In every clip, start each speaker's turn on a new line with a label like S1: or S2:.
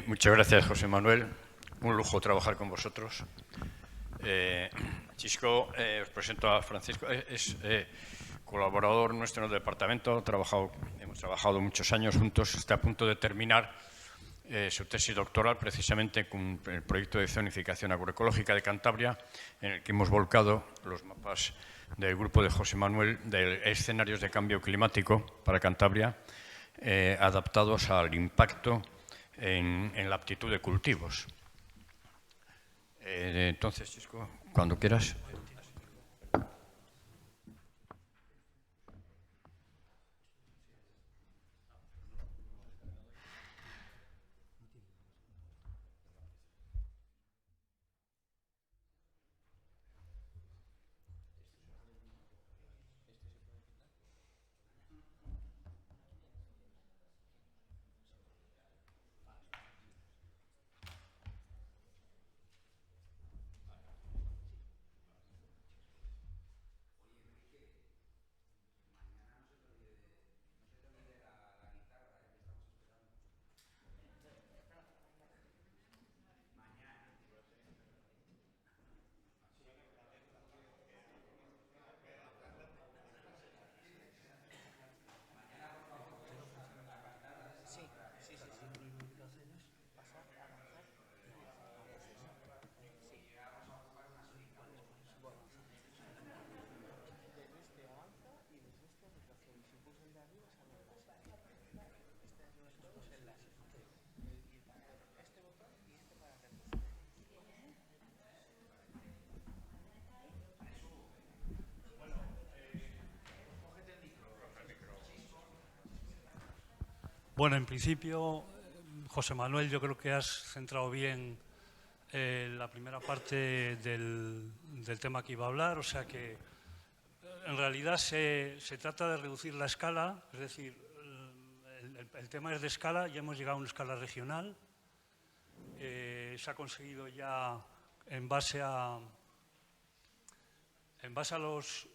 S1: Muchas gracias, José Manuel. Un lujo trabajar con vosotros. Chisco, os presento a Francisco. Es colaborador nuestro en el departamento. Hemos trabajado muchos años juntos. Está a punto de terminar su tesis doctoral precisamente con el proyecto de zonificación agroecológica de Cantabria, en el que hemos volcado los mapas del grupo de José Manuel de escenarios de cambio climático para Cantabria, adaptados al impacto en la aptitud de cultivos. Entonces, Chisco, cuando quieras.
S2: Bueno, en principio, José Manuel, yo creo que has centrado bien la primera parte del tema que iba a hablar, o sea que en realidad se trata de reducir la escala, es decir, el tema es de escala, ya hemos llegado a una escala regional, se ha conseguido ya en base a los,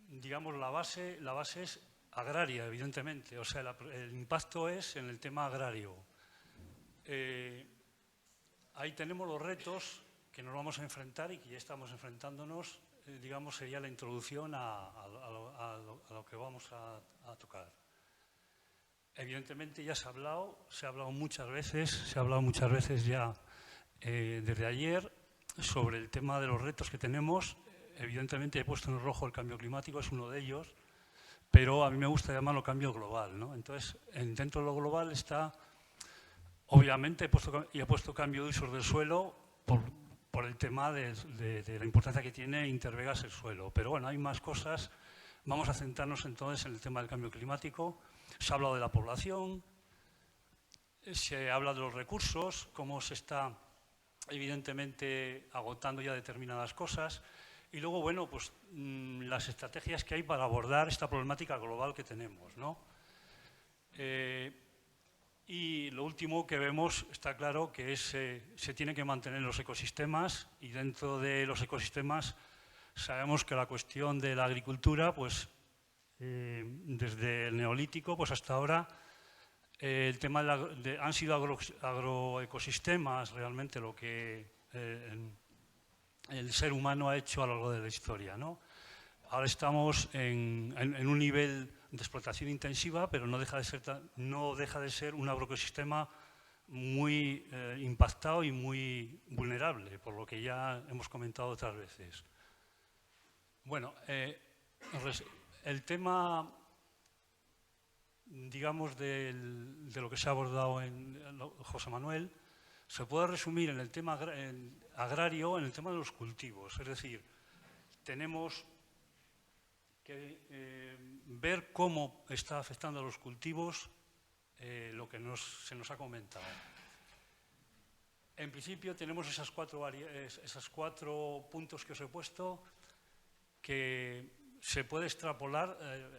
S2: digamos, la base es agraria, evidentemente, o sea, el impacto es en el tema agrario. Ahí tenemos los retos que nos vamos a enfrentar y que ya estamos enfrentándonos, digamos, sería la introducción a lo que vamos a tocar. Evidentemente ya se ha hablado muchas veces ya desde ayer sobre el tema de los retos que tenemos. Evidentemente he puesto en rojo el cambio climático, es uno de ellos, pero a mí me gusta llamarlo cambio global, ¿no? Entonces, dentro de lo global está, obviamente, he puesto cambio de usos del suelo por el tema de la importancia que tiene intervegas el suelo. Pero bueno, hay más cosas. Vamos a centrarnos entonces en el tema del cambio climático. Se ha hablado de la población, se habla de los recursos, cómo se está evidentemente agotando ya determinadas cosas. Y luego, bueno, pues las estrategias que hay para abordar esta problemática global que tenemos, ¿no? Y lo último que vemos, está claro, que se tienen que mantener los ecosistemas, y dentro de los ecosistemas sabemos que la cuestión de la agricultura, pues desde el Neolítico pues hasta ahora, el tema han sido agroecosistemas realmente lo que el ser humano ha hecho a lo largo de la historia, ¿no? Ahora estamos en un nivel de explotación intensiva, pero no deja de ser un agroecosistema muy impactado y muy vulnerable, por lo que ya hemos comentado otras veces. Bueno, el tema, digamos, de lo que se ha abordado en José Manuel, se puede resumir en el tema agrario, en el tema de los cultivos. Es decir, tenemos que ver cómo está afectando a los cultivos lo que se nos ha comentado. En principio tenemos esos cuatro puntos que os he puesto, que se puede extrapolar,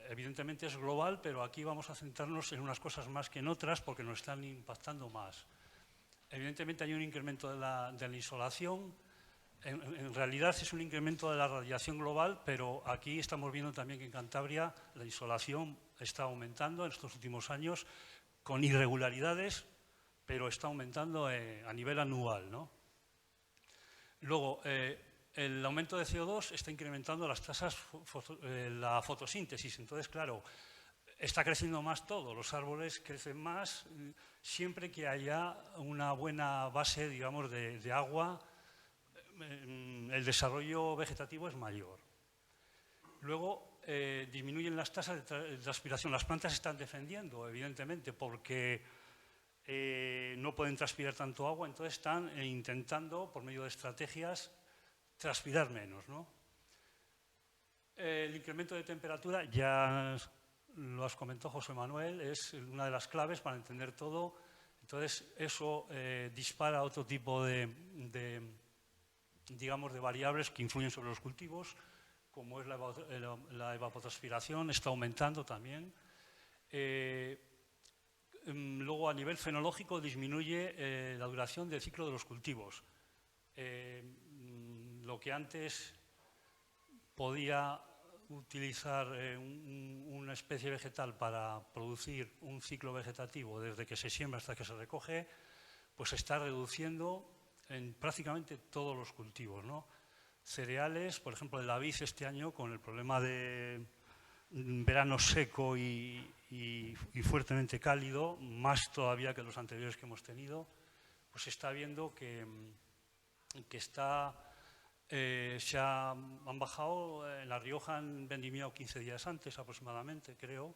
S2: evidentemente es global, pero aquí vamos a centrarnos en unas cosas más que en otras porque nos están impactando más. Evidentemente hay un incremento de la insolación. En realidad es un incremento de la radiación global, pero aquí estamos viendo también que en Cantabria la insolación está aumentando en estos últimos años con irregularidades, pero está aumentando a nivel anual, ¿no? Luego, el aumento de CO2 está incrementando las tasas, la fotosíntesis. Entonces, claro, está creciendo más todo. Los árboles crecen más siempre que haya una buena base, digamos, de agua. El desarrollo vegetativo es mayor. Luego, disminuyen las tasas de transpiración. Las plantas se están defendiendo, evidentemente, porque no pueden transpirar tanto agua, entonces están intentando, por medio de estrategias, transpirar menos, ¿no? El incremento de temperatura, ya lo has comentado José Manuel, es una de las claves para entender todo. Entonces, eso dispara otro tipo digamos, de variables que influyen sobre los cultivos, como es la evapotranspiración, está aumentando también. Luego, a nivel fenológico, disminuye la duración del ciclo de los cultivos. Lo que antes podía utilizar una especie vegetal para producir un ciclo vegetativo desde que se siembra hasta que se recoge, pues se está reduciendo en prácticamente todos los cultivos, ¿no? Cereales, por ejemplo, la vid este año, con el problema de verano seco y fuertemente cálido, más todavía que los anteriores que hemos tenido, pues se está viendo que han bajado. En La Rioja han vendimiado 15 días antes aproximadamente, creo.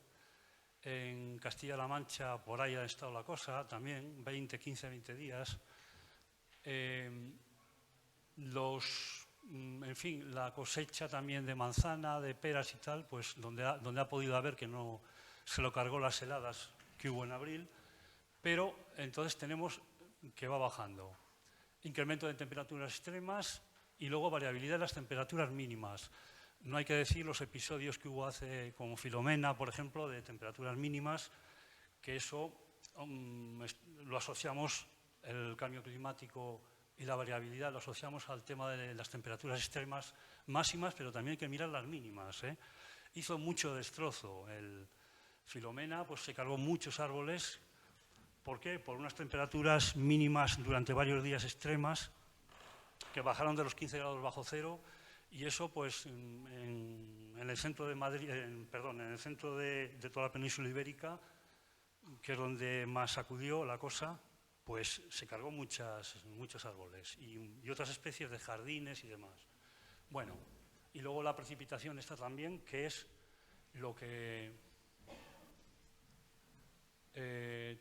S2: En Castilla-La Mancha por ahí ha estado la cosa también, 15, 20 días. En fin, la cosecha también de manzana, de peras y tal, pues donde ha podido haber, que no se lo cargó las heladas que hubo en abril, pero entonces tenemos que va bajando. Incremento de temperaturas extremas y luego variabilidad de las temperaturas mínimas. No hay que decir los episodios que hubo hace, como Filomena, por ejemplo, de temperaturas mínimas, que eso lo asociamos, el cambio climático y la variabilidad lo asociamos al tema de las temperaturas extremas máximas, pero también hay que mirar las mínimas, ¿eh? Hizo mucho destrozo. El Filomena pues, se cargó muchos árboles. ¿Por qué? Por unas temperaturas mínimas durante varios días extremas que bajaron de los 15 grados bajo cero, y eso pues en el centro de Madrid, en el centro de toda la península ibérica, que es donde más sacudió la cosa, pues se cargó muchos árboles y otras especies de jardines y demás. Bueno, y luego la precipitación está también, que es lo que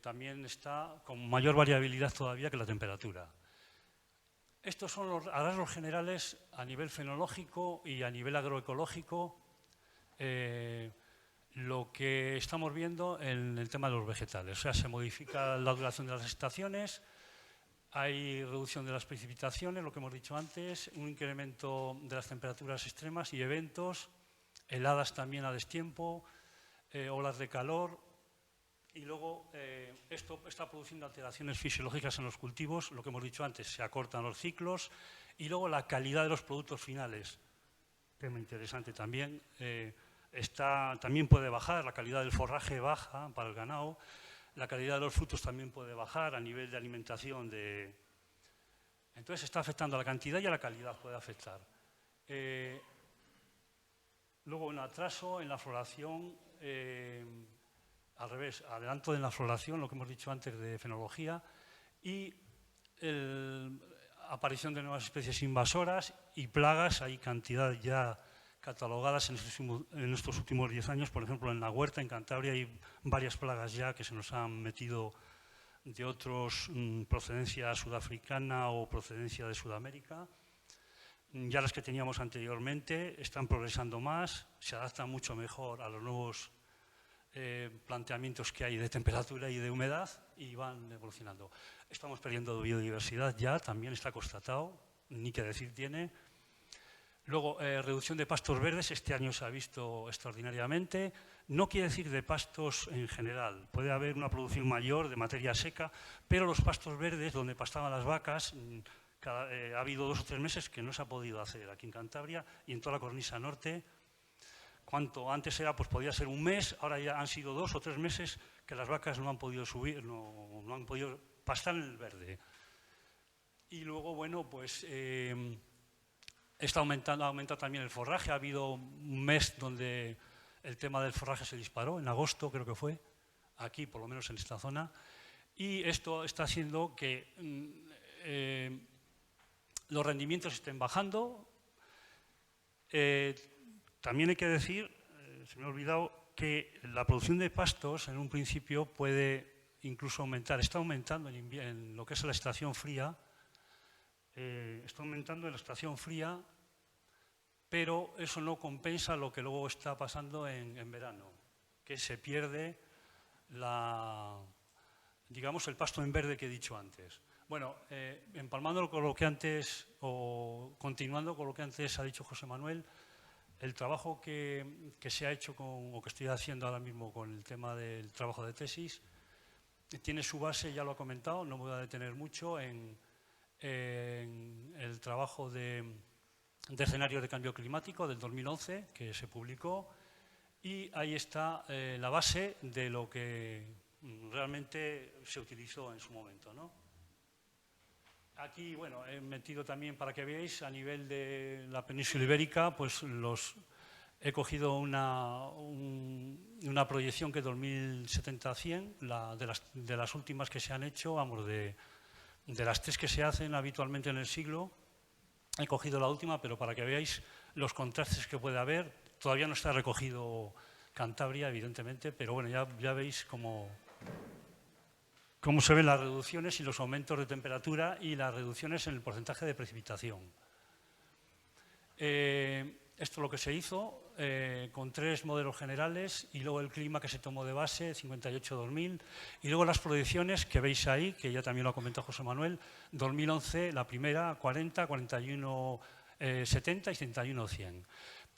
S2: también está con mayor variabilidad todavía que la temperatura. Estos son a rasgos generales a nivel fenológico y a nivel agroecológico lo que estamos viendo en el tema de los vegetales. O sea, se modifica la duración de las estaciones, hay reducción de las precipitaciones, lo que hemos dicho antes, un incremento de las temperaturas extremas y eventos, heladas también a destiempo, olas de calor. Y luego esto está produciendo alteraciones fisiológicas en los cultivos, lo que hemos dicho antes, se acortan los ciclos, y luego la calidad de los productos finales, tema interesante también, también puede bajar, la calidad del forraje baja para el ganado, la calidad de los frutos también puede bajar a nivel de alimentación. Entonces está afectando a la cantidad y a la calidad, puede afectar. Luego un atraso en la floración, al revés, adelanto en la floración, lo que hemos dicho antes de fenología, y aparición de nuevas especies invasoras y plagas. Hay cantidad ya catalogadas en estos últimos 10 años. Por ejemplo, en la huerta, en Cantabria, hay varias plagas ya que se nos han metido de otros, procedencia sudafricana o procedencia de Sudamérica. Ya las que teníamos anteriormente están progresando más, se adaptan mucho mejor a los nuevos planteamientos que hay de temperatura y de humedad y van evolucionando. Estamos perdiendo biodiversidad ya, también está constatado, ni que decir tiene. Luego, reducción de pastos verdes, este año se ha visto extraordinariamente. No quiere decir de pastos en general, puede haber una producción mayor de materia seca, pero los pastos verdes, donde pastaban las vacas, ha habido 2 o 3 meses que no se ha podido hacer aquí en Cantabria y en toda la cornisa norte, cuánto antes era, pues podía ser un mes, ahora ya han sido 2 o 3 meses que las vacas no han podido subir, no han podido pastar en el verde. Y luego, bueno, pues ha aumentado también el forraje. Ha habido un mes donde el tema del forraje se disparó, en agosto creo que fue, aquí por lo menos en esta zona. Y esto está haciendo que los rendimientos estén bajando. También hay que decir, se me ha olvidado, que la producción de pastos en un principio puede incluso aumentar. Está aumentando en lo que es la estación fría. Está aumentando en la estación fría, pero eso no compensa lo que luego está pasando en verano, que se pierde digamos, el pasto en verde que he dicho antes. Bueno, empalmando con lo que antes, o continuando con lo que antes ha dicho José Manuel, el trabajo que se ha hecho o que estoy haciendo ahora mismo con el tema del trabajo de tesis tiene su base, ya lo ha comentado, no me voy a detener mucho, en el trabajo de escenario de cambio climático del 2011 que se publicó, y ahí está la base de lo que realmente se utilizó en su momento, ¿no? Aquí, bueno, he metido también para que veáis a nivel de la península ibérica, pues he cogido una proyección que 2070-100, de las últimas que se han hecho, vamos, de las 3 que se hacen habitualmente en el siglo. He cogido la última, pero para que veáis los contrastes que puede haber. Todavía no está recogido Cantabria, evidentemente, pero bueno, ya veis cómo se ven las reducciones y los aumentos de temperatura y las reducciones en el porcentaje de precipitación. Esto es lo que se hizo con 3 modelos generales y luego el clima que se tomó de base, 58-2000, y luego las proyecciones que veis ahí, que ya también lo ha comentado José Manuel, 2011, la primera, 40, 41, 70 y 71, 100.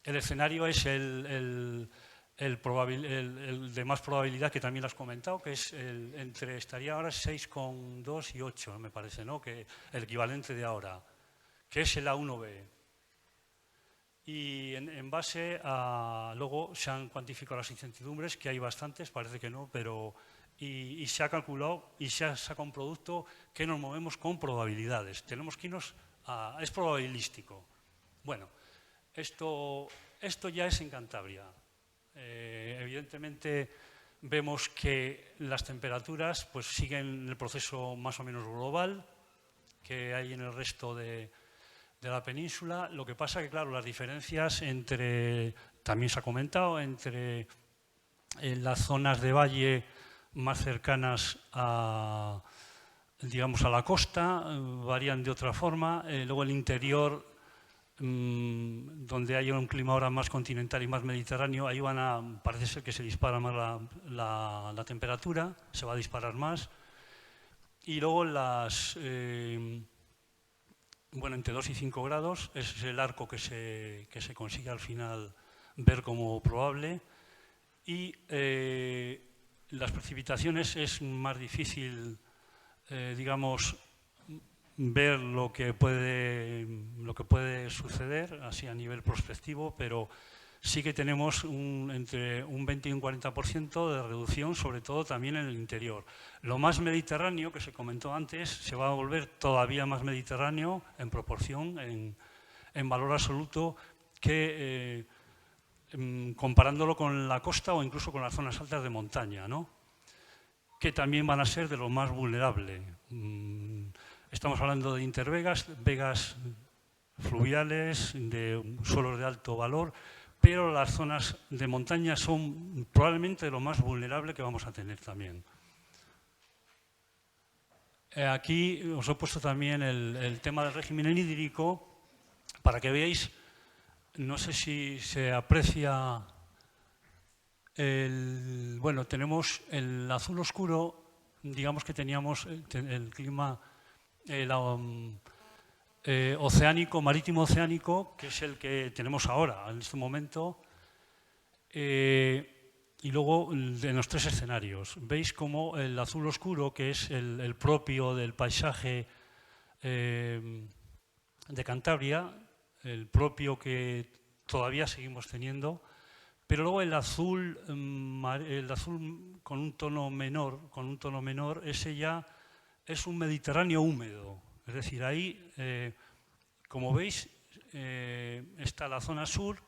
S2: El escenario es el de más probabilidad, que también lo has comentado, que es estaría ahora 6,2 y 8, me parece, ¿no? Que el equivalente de ahora, que es el A1B. Y en base a, luego se han cuantificado las incertidumbres, que hay bastantes, parece que no, pero y se ha calculado y se ha sacado un producto que nos movemos con probabilidades. Tenemos que irnos es probabilístico. Bueno, esto ya es en Cantabria. Evidentemente vemos que las temperaturas pues siguen el proceso más o menos global que hay en el resto de la península. Lo que pasa que, claro, las diferencias también se ha comentado, entre las zonas de valle más cercanas digamos, a la costa, varían de otra forma. Luego el interior, donde hay un clima ahora más continental y más mediterráneo, ahí parece ser que se dispara más la temperatura, se va a disparar más. Y luego bueno, entre 2 y 5 grados, ese es el arco que se consigue al final ver como probable. Y las precipitaciones es más difícil, digamos, ver lo que puede suceder así a nivel prospectivo, pero sí que tenemos entre un 20 y un 40% de reducción, sobre todo también en el interior. Lo más mediterráneo, que se comentó antes, se va a volver todavía más mediterráneo en proporción, en valor absoluto, que comparándolo con la costa o incluso con las zonas altas de montaña, ¿no? Que también van a ser de lo más vulnerable. Estamos hablando de intervegas, vegas fluviales, de suelos de alto valor, pero las zonas de montaña son probablemente lo más vulnerable que vamos a tener también. Aquí os he puesto también el tema del régimen hídrico, para que veáis, no sé si se aprecia, bueno, tenemos el azul oscuro, digamos que teníamos el clima oceánico, marítimo oceánico, que es el que tenemos ahora, en este momento, y luego en los 3 escenarios. Veis como el azul oscuro, que es el propio del paisaje de Cantabria, el propio que todavía seguimos teniendo, Pero luego el azul con un tono menor, ese ya es un Mediterráneo húmedo. Es decir, ahí, como veis, está la zona sur,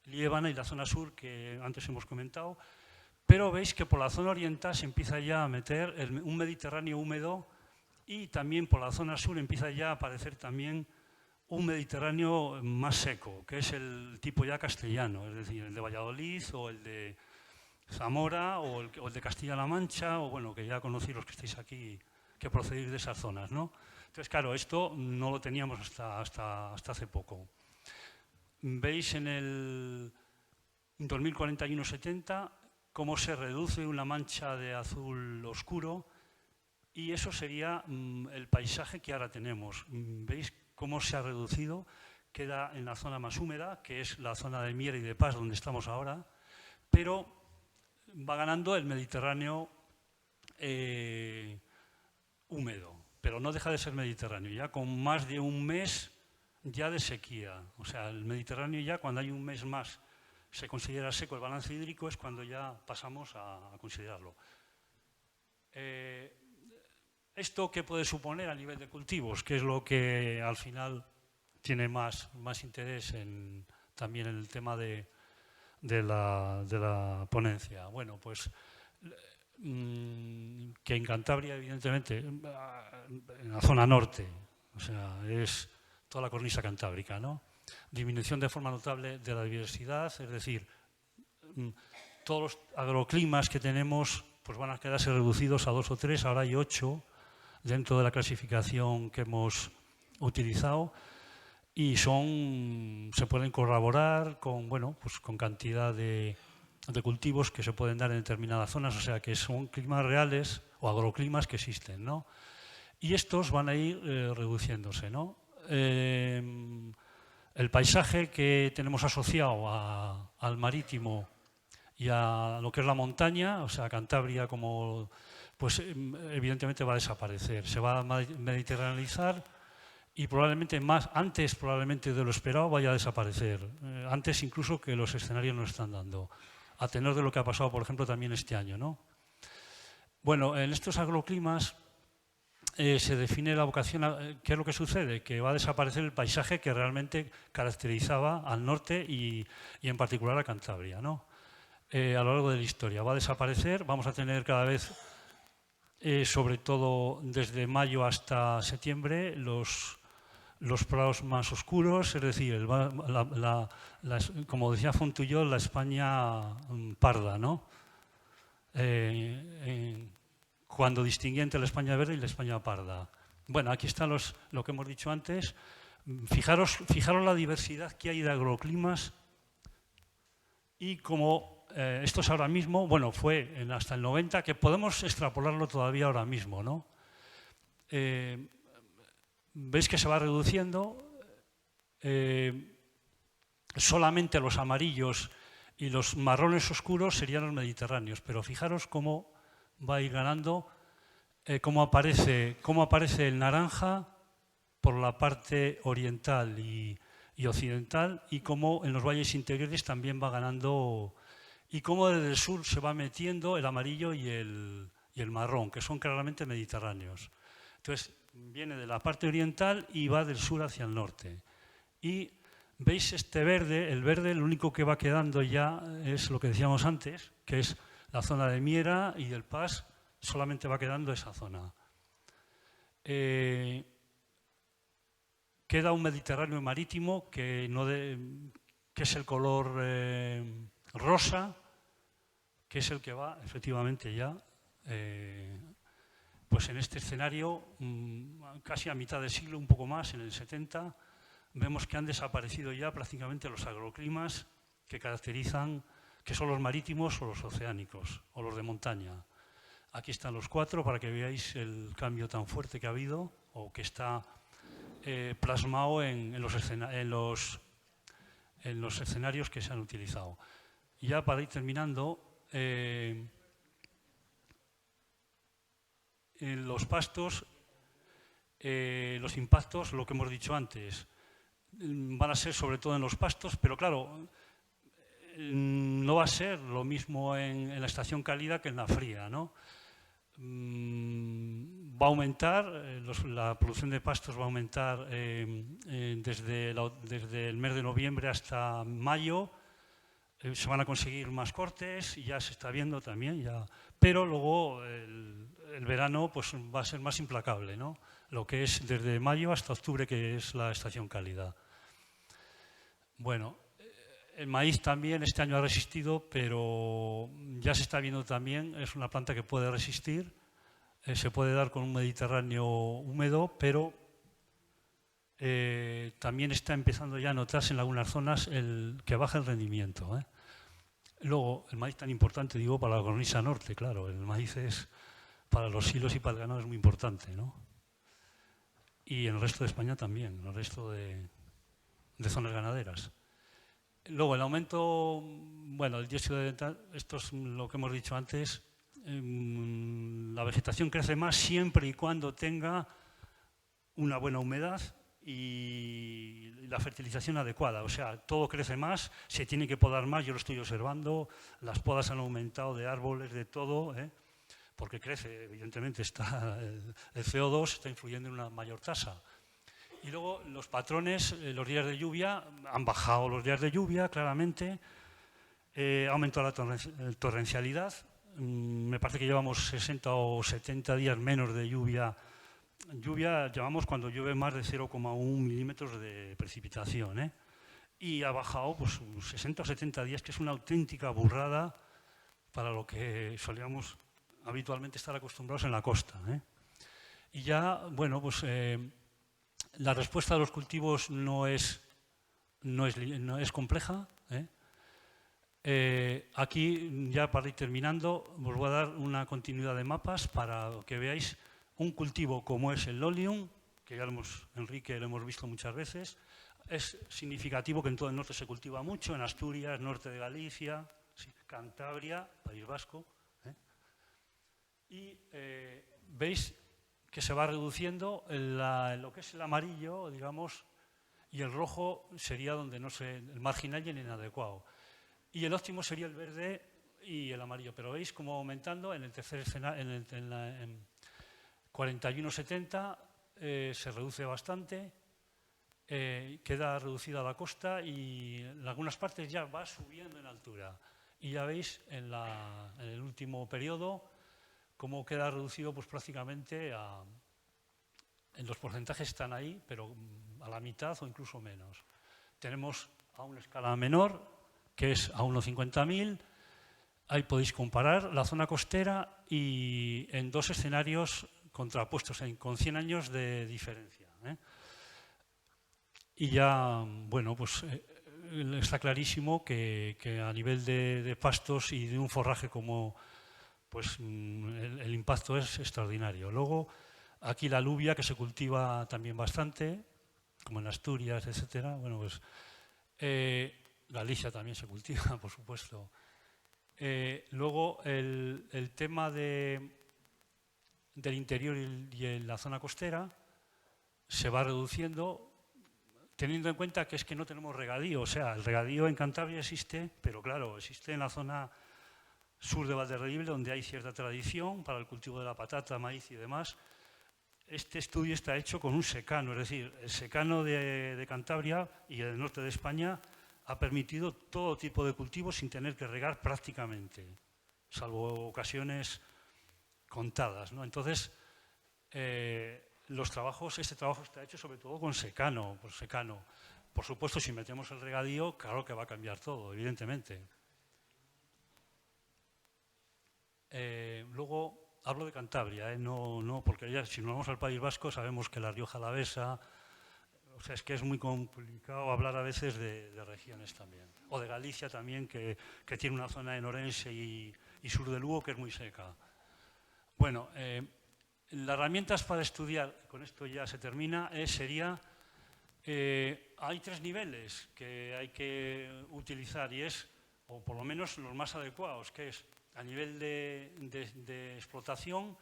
S2: Liébana, y la zona sur que antes hemos comentado, pero veis que por la zona oriental se empieza ya a meter un Mediterráneo húmedo, y también por la zona sur empieza ya a aparecer también un Mediterráneo más seco, que es el tipo ya castellano, es decir, el de Valladolid o el de Zamora o el de Castilla-La Mancha, o bueno, que ya conocéis los que estáis aquí, que procedéis de esas zonas, ¿no? Entonces, claro, esto no lo teníamos hasta hace poco. Veis en el 2041-70 cómo se reduce una mancha de azul oscuro, y eso sería el paisaje que ahora tenemos. Veis cómo se ha reducido, queda en la zona más húmeda, que es la zona de Miera y de Pas, donde estamos ahora, pero va ganando el Mediterráneo húmedo, pero no deja de ser Mediterráneo, ya con más de un mes ya de sequía. O sea, el Mediterráneo ya cuando hay un mes más se considera seco el balance hídrico, es cuando ya pasamos a considerarlo. ¿Esto qué puede suponer a nivel de cultivos? Que es lo que al final tiene más interés también en el tema de la ponencia. Bueno, pues que en Cantabria, evidentemente, en la zona norte, o sea, es toda la cornisa cantábrica, ¿no? Disminución de forma notable de la diversidad, es decir, todos los agroclimas que tenemos pues van a quedarse reducidos a 2 o 3, ahora hay 8 dentro de la clasificación que hemos utilizado, y se pueden corroborar con, bueno, pues con cantidad de cultivos que se pueden dar en determinadas zonas, o sea que son climas reales o agroclimas que existen, ¿no? Y estos van a ir reduciéndose, ¿no? El paisaje que tenemos asociado al marítimo y a lo que es la montaña, o sea, Cantabria como, pues evidentemente va a desaparecer, se va a mediterraneizar, y probablemente antes probablemente de lo esperado vaya a desaparecer, antes incluso que los escenarios nos están dando, a tenor de lo que ha pasado, por ejemplo, también este año, ¿no? Bueno, en estos agroclimas se define la vocación. ¿Qué es lo que sucede? Que va a desaparecer el paisaje que realmente caracterizaba al norte y en particular a Cantabria, ¿no? A lo largo de la historia. Va a desaparecer, vamos a tener cada vez, sobre todo desde mayo hasta septiembre, los prados más oscuros, es decir, como decía Fontuyol, la España parda, ¿no? Cuando distinguía entre la España verde y la España parda. Bueno, aquí están lo que hemos dicho antes. Fijaros la diversidad que hay de agroclimas, y como esto es ahora mismo, bueno, fue hasta el 90, que podemos extrapolarlo todavía ahora mismo, ¿no? Veis que se va reduciendo, solamente los amarillos y los marrones oscuros serían los mediterráneos, pero fijaros cómo va a ir ganando, cómo aparece el naranja por la parte oriental y occidental, y cómo en los valles interiores también va ganando, y cómo desde el sur se va metiendo el amarillo y el marrón, que son claramente mediterráneos. Entonces, viene de la parte oriental y va del sur hacia el norte. Y veis este verde, el verde lo único que va quedando ya es lo que decíamos antes, que es la zona de Miera y del Pas, solamente va quedando esa zona. Queda un Mediterráneo marítimo que es el color rosa, que es el que va efectivamente ya, pues en este escenario, casi a mitad de siglo, un poco más, en el 70, vemos que han desaparecido ya prácticamente los agroclimas que caracterizan, que son los marítimos o los oceánicos o los de montaña. Aquí están los 4 para que veáis el cambio tan fuerte que ha habido, o que está plasmado en los escenarios que se han utilizado. Y ya para ir terminando, en los pastos, los impactos, lo que hemos dicho antes, van a ser sobre todo en los pastos, pero claro, no va a ser lo mismo en la estación cálida que en la fría, ¿no? Va a aumentar, la producción de pastos va a aumentar desde el mes de noviembre hasta mayo. Se van a conseguir más cortes y ya se está viendo también, pero luego el verano pues, va a ser más implacable, ¿no? Lo que es desde mayo hasta octubre, que es la estación cálida. Bueno, el maíz también este año ha resistido, pero ya se está viendo también, es una planta que puede resistir, se puede dar con un Mediterráneo húmedo, pero también está empezando ya a notarse en algunas zonas que baja el rendimiento. Luego, el maíz tan importante, digo, para la cornisa norte, claro, el maíz es para los silos y para el ganado es muy importante, ¿no? Y en el resto de España también, en el resto de zonas ganaderas. Luego, el aumento, bueno, el dióxido de nitroso, esto es lo que hemos dicho antes, la vegetación crece más siempre y cuando tenga una buena humedad y la fertilización adecuada. O sea, todo crece más, se tiene que podar más, yo lo estoy observando, las podas han aumentado de árboles, de todo, porque crece, evidentemente, el CO2 está influyendo en una mayor tasa. Y luego los patrones, los días de lluvia, han bajado los días de lluvia, claramente, ha aumentado la torrencialidad, me parece que llevamos 60 o 70 días menos de lluvia. Lluvia llevamos cuando llueve más de 0,1 milímetros de precipitación, y ha bajado pues, 60 o 70 días, que es una auténtica burrada para lo que solíamos habitualmente estar acostumbrados en la costa. Y ya, bueno, pues la respuesta de los cultivos no es compleja. Aquí, ya para ir terminando, os voy a dar una continuidad de mapas para que veáis un cultivo como es el Lolium, que ya Enrique lo hemos visto muchas veces. Es significativo que en todo el norte se cultiva mucho, en Asturias, norte de Galicia, Cantabria, País Vasco. Y veis que se va reduciendo lo que es el amarillo, digamos, y el rojo sería donde el marginal y el inadecuado. Y el óptimo sería el verde y el amarillo. Pero veis cómo aumentando en el tercer escenario, en 41,70 se reduce bastante, queda reducida la costa y en algunas partes ya va subiendo en altura. Y ya veis en el último periodo cómo queda reducido pues, prácticamente en los porcentajes están ahí, pero a la mitad o incluso menos. Tenemos a una escala menor, que es a 1,50.000. Ahí podéis comparar la zona costera y en dos escenarios contrapuestos, con 100 años de diferencia. Y ya, bueno, pues está clarísimo que a nivel de pastos y de un forraje como, pues el impacto es extraordinario. Luego, aquí la alubia, que se cultiva también bastante, como en Asturias, etcétera. Bueno, pues Galicia también se cultiva, por supuesto. Luego, el tema del interior y la zona costera se va reduciendo, teniendo en cuenta que es que no tenemos regadío. O sea, el regadío en Cantabria existe, pero claro, existe en la zona sur de Valderredible, donde hay cierta tradición para el cultivo de la patata, maíz y demás. Este estudio está hecho con un secano, es decir, el secano de Cantabria y el norte de España ha permitido todo tipo de cultivos sin tener que regar prácticamente, salvo ocasiones contadas, ¿no? Entonces, este trabajo está hecho sobre todo con secano, Por supuesto, si metemos el regadío, claro que va a cambiar todo, evidentemente. Luego, hablo de Cantabria, no, porque ya, si nos vamos al País Vasco sabemos que la Rioja Alavesa, o sea, es que es muy complicado hablar a veces de regiones también. O de Galicia también, que tiene una zona en Orense y sur de Lugo que es muy seca. Bueno, las herramientas para estudiar, con esto ya se termina, sería, hay 3 niveles que hay que utilizar y o por lo menos los más adecuados, que es a nivel de explotación,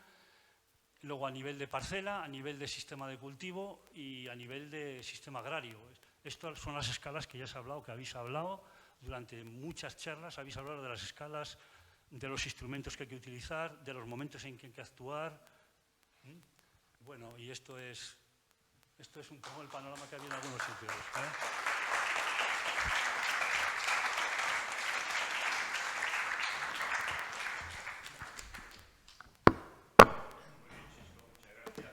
S2: luego a nivel de parcela, a nivel de sistema de cultivo y a nivel de sistema agrario. Estas son las escalas que ya se ha hablado, que habéis hablado, durante muchas charlas habéis hablado de las escalas, de los instrumentos que hay que utilizar, de los momentos en que hay que actuar. Bueno, y esto es un poco el panorama que había en algunos sitios.